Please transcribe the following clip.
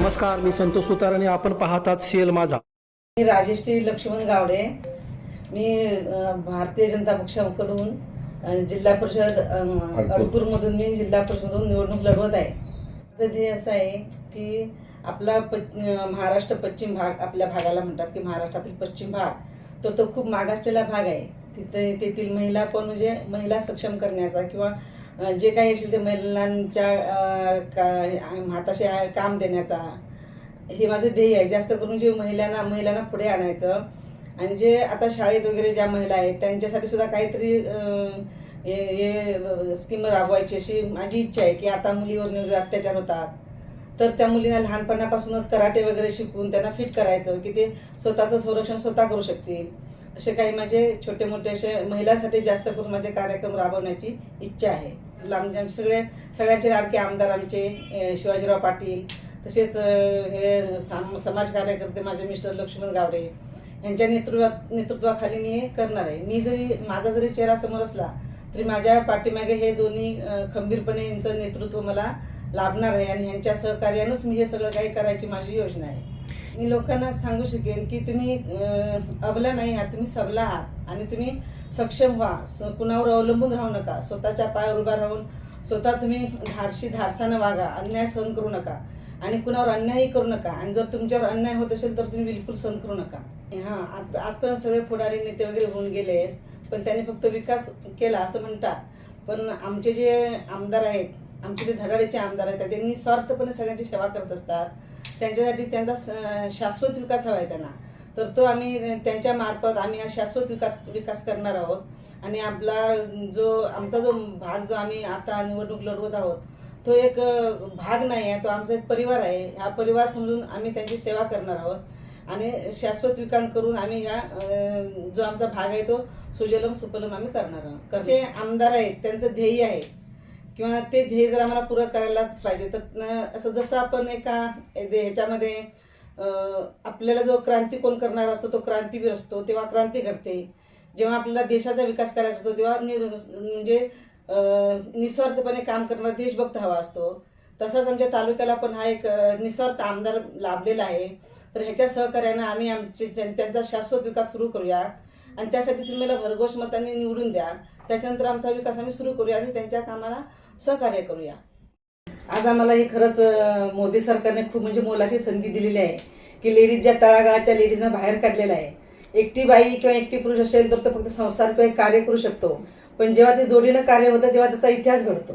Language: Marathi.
नमस्कार, मी संतोष सुतार आणि आपण पाहतात शेल माझा. मी राजेश्री लक्ष्मण गावडे. मी भारतीय जनता पक्षाकडून जिल्हा परिषद अडकूरमधून मी जिल्हा परिषदमधून निवडणूक लढवत आहे. माझं ध्येय असं आहे की आपला महाराष्ट्र पश्चिम भाग, आपल्या भागाला म्हणतात की महाराष्ट्रातील पश्चिम भाग तो खूप मागासलेला भाग आहे. तेथील महिला पण म्हणजे महिला सक्षम करण्याचा किंवा जे काही असेल ते महिलांच्या हाताशी काम देण्याचा हे माझं ध्येय आहे. जास्त करून जे महिलांना पुढे आणायचं आणि जे आता शाळेत वगैरे ज्या महिला आहेत त्यांच्यासाठी सुद्धा काहीतरी हे स्कीम राबवायची अशी माझी इच्छा आहे की आता मुलीवर वगैरे अत्याचार होतात तर त्या मुलींना लहानपणापासूनच कराटे वगैरे शिकवून त्यांना फिट करायचं की ते स्वतःचं संरक्षण स्वतः करू शकतील. असे काही माझे छोटे मोठे असे महिलांसाठी जास्त करून माझे कार्यक्रम राबवण्याची इच्छा आहे. सगळ्यांचे लाडके आमदार आमचे शिवाजीराव पाटील, तसेच हे समाज कार्यकर्ते माझे मिस्टर लक्ष्मण गावडे यांच्या नेतृत्वाखाली मी हे करणार आहे. माझा जरी चेहरा समोर असला तरी माझ्या पाठीमागे हे दोन्ही खंबीरपणे यांचं नेतृत्व मला लाभणार आहे आणि ह्यांच्या सहकार्यानंच मी हे सगळं काही करायची माझी योजना आहे. मी लोकांना सांगू शकेन की तुम्ही अबला नाही आहात, तुम्ही सबला आहात आणि तुम्ही सक्षम व्हा. कुणावर अवलंबून राहू नका. स्वतःच्या पायावर उभा राहून स्वतः तुम्ही धाडसानं वागा. अन्याय सहन करू नका आणि कुणावर अन्यायही करू नका. आणि जर तुमच्यावर अन्याय होत असेल तर तुम्ही बिलकुल सहन करू नका. आजपर्यंत सगळे पुढारी नेते वगैरे होऊन गेलेस पण त्यांनी फक्त विकास केला असं म्हणतात. पण आमचे जे आमदार आहेत, आमचे जे धडाडीचे आमदार आहेत त्यांनी निस्वार्थपणे सगळ्यांची सेवा करत असतात. त्यांच्यासाठी त्यांचा शाश्वत विकास हवा आहे त्यांना. तर तो आम्ही त्यांच्या मार्फत आम्ही हा शाश्वत विकास करणार आहोत. आणि आमचा जो भाग जो आम्ही आता निवडणूक लढवत आहोत तो एक भाग नाही आहे, तो आमचा एक परिवार आहे. हा परिवार समजून आम्ही त्यांची सेवा करणार आहोत आणि शाश्वत विकास करून आम्ही ह्या जो आमचा भाग आहे तो सुजलम सुफलम आम्ही करणार आहोत. जे आमदार आहेत त्यांचं ध्येय आहे किंवा ते ध्येय जर आम्हाला पुरं करायलाच पाहिजे. तर असं जसं आपण एका ह्याच्यामध्ये आपल्याला जो क्रांती कोण करणार असतो तो क्रांतीवीर असतो, तेव्हा क्रांती घडते. जेव्हा आपल्याला देशाचा विकास करायचा असतो तेव्हा म्हणजे निस्वार्थपणे काम करणारा देशभक्त हवा असतो. तसाच आमच्या तालुक्याला पण हा एक निस्वार्थ आमदार लाभलेला आहे. तर ह्याच्या सहकार्यानं आम्ही त्यांचा शाश्वत विकास सुरू करूया आणि त्यासाठी तुम्ही मला भरघोष मतांनी निवडून द्या. त्याच्यानंतर आमचा विकास आम्ही सुरू करूया आणि त्यांच्या कामाला सहकार्य करूया. आज आम्हाला हे खरंच मोदी सरकारने खूप म्हणजे मोलाची संधी दिलेली आहे की लेडीज ज्या तळागाळाच्या लेडीजना बाहेर काढलेला आहे. एकटी बाई किंवा एकटी पुरुष असेल तर तो फक्त संसार किंवा कार्य करू शकतो, पण जेव्हा ते जोडीनं कार्य होतं तेव्हा त्याचा इतिहास घडतो.